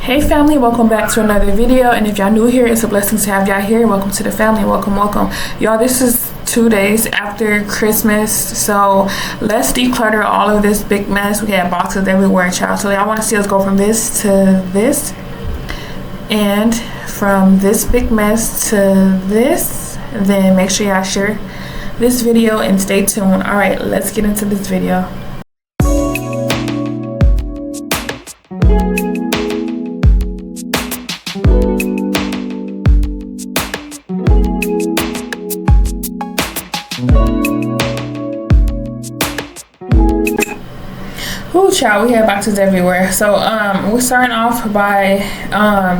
Hey family, welcome back to another video, and if y'all new here, it's a blessing to have y'all here. Welcome to the family. Welcome y'all. This is 2 days after Christmas, so let's declutter all of this big mess. We got boxes everywhere, child. So y'all want to see us go from this to this, and from this big mess to this, then make sure y'all share this video and stay tuned. All right, let's get into this video. Ooh, child, we have boxes everywhere. So we're starting off by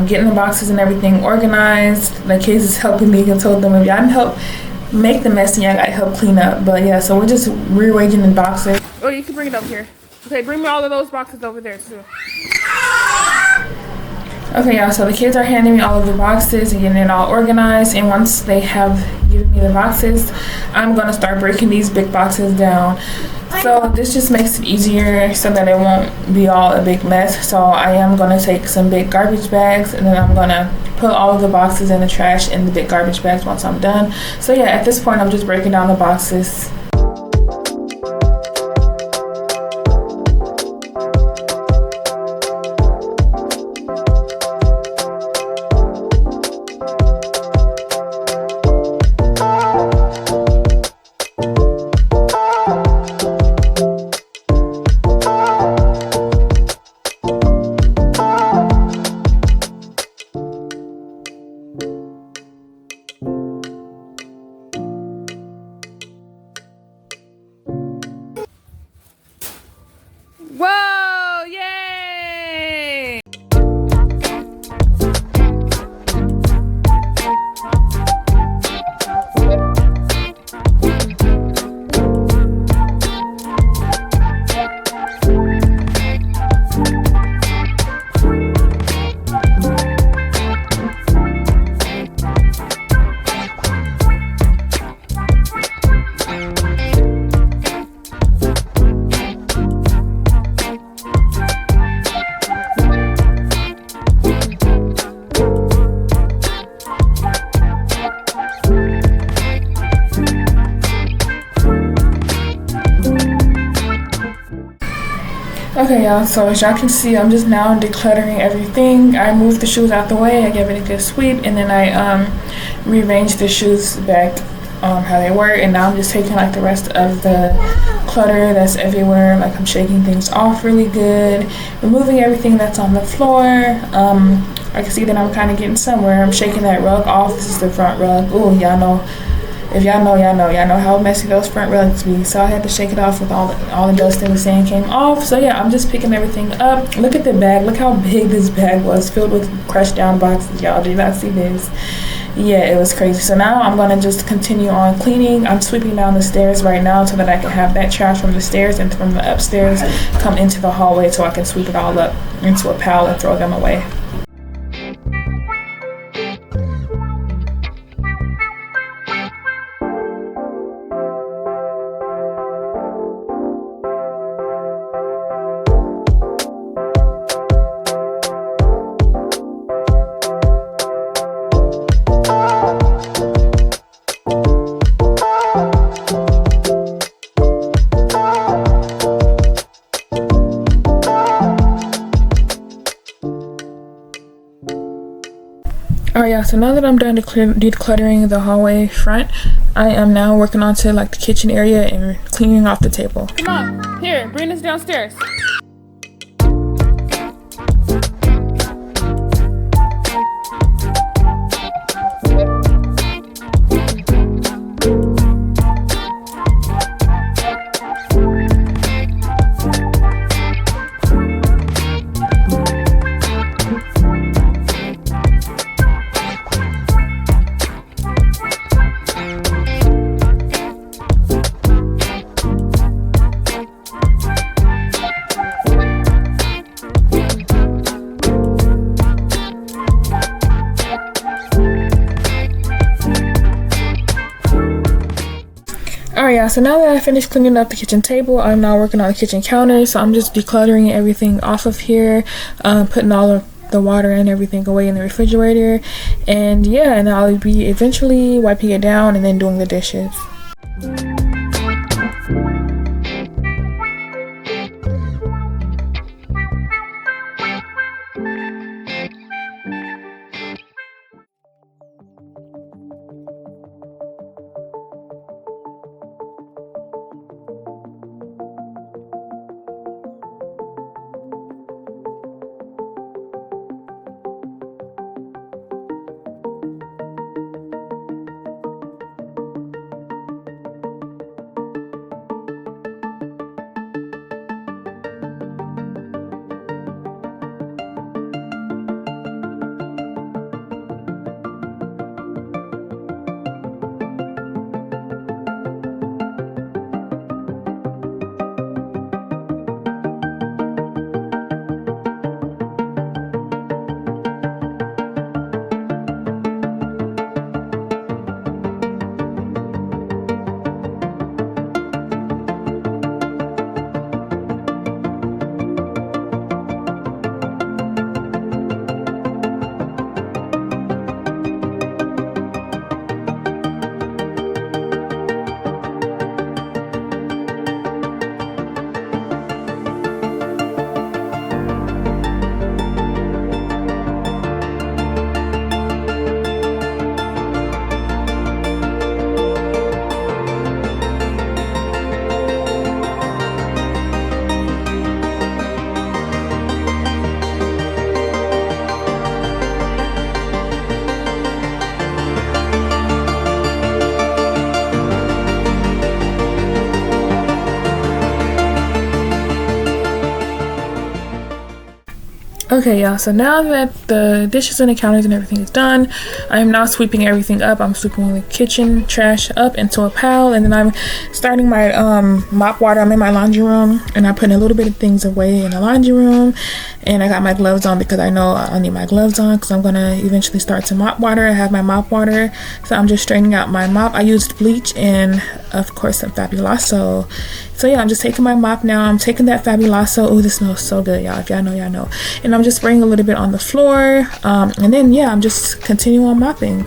getting the boxes and everything organized. The kids is helping me. I told them if y'all can help make the mess, and y'all gotta help clean up. But yeah, so we're just rearranging the boxes. Oh, you can bring it up here. Okay, bring me all of those boxes over there too. Okay, y'all, so the kids are handing me all of the boxes and getting it all organized, and once they have given me the boxes, I'm gonna start breaking these big boxes down. So this just makes it easier so that it won't be all a big mess. So I am gonna take some big garbage bags, and then I'm gonna put all of the boxes in the trash in the big garbage bags once I'm done. So yeah, at this point I'm just breaking down the boxes. Whoa, yay! Okay, y'all, so as y'all can see, I'm just now decluttering everything. I moved the shoes out the way, I gave it a good sweep, and then I rearranged the shoes back how they were, and now I'm just taking like the rest of the clutter that's everywhere. Like, I'm shaking things off really good, removing everything that's on the floor. I can see that I'm kind of getting somewhere. I'm shaking that rug off. This is the front rug. Oh, y'all know. If y'all know how messy those front rugs be. So I had to shake it off with all the dust and the sand came off. So yeah, I'm just picking everything up. Look at the bag. Look how big this bag was, filled with crushed down boxes. Y'all did not see this. Yeah, it was crazy. So now I'm gonna just continue on cleaning. I'm sweeping down the stairs right now so that I can have that trash from the stairs and from the upstairs come into the hallway, so I can sweep it all up into a pile and throw them away. Alright, y'all, so now that I'm done decluttering the hallway front, I am now working on to like the kitchen area and cleaning off the table. Come on, here, bring this downstairs. Alright, y'all, so now that I finished cleaning up the kitchen table, I'm now working on the kitchen counter. So I'm just decluttering everything off of here, putting all of the water and everything away in the refrigerator. And yeah, and I'll be eventually wiping it down and then doing the dishes. Okay, y'all, so now that the dishes and the counters and everything is done, I am now sweeping everything up. I'm sweeping the kitchen trash up into a pile, and then I'm starting my mop water. I'm in my laundry room, and I'm putting a little bit of things away in the laundry room, and I got my gloves on because I know I'll need my gloves on because I'm gonna eventually start to mop water. I have my mop water, so I'm just straightening out my mop. I used bleach and of course some Fabuloso. So yeah, I'm just taking my mop now. I'm taking that Fabuloso. Oh, this smells so good, y'all. If y'all know, y'all know. And I'm just spraying a little bit on the floor. And then yeah, I'm just continuing on mopping.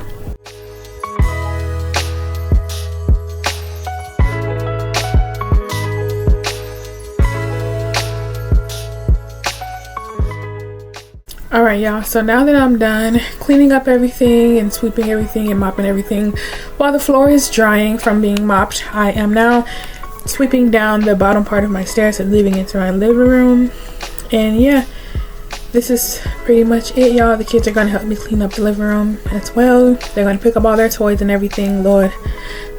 Alright, y'all, so now that I'm done cleaning up everything and sweeping everything and mopping everything while the floor is drying from being mopped, I am now sweeping down the bottom part of my stairs and leaving into my living room. And yeah, this is pretty much it, y'all. The kids are gonna help me clean up the living room as well. They're gonna pick up all their toys and everything. Lord,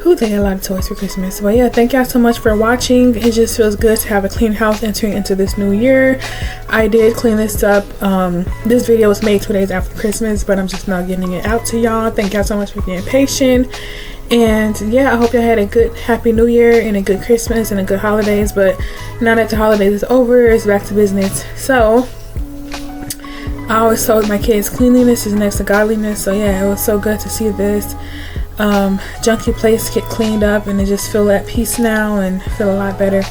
who they had a lot of toys for Christmas. But yeah, thank y'all so much for watching. It just feels good to have a clean house entering into this new year. I did clean this up. This video was made 2 days after Christmas, but I'm just now getting it out to y'all. Thank y'all so much for being patient. And yeah, I hope y'all had a good happy new year and a good Christmas and a good holidays. But now that the holidays is over, it's back to business. So I always told my kids cleanliness is next to godliness. So yeah, it was so good to see this junky place get cleaned up, and I just feel at peace now and feel a lot better.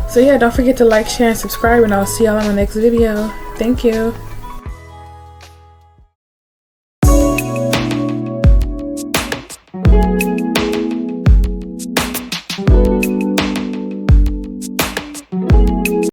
So yeah, don't forget to like, share, and subscribe, and I'll see y'all on my next video. Thank you.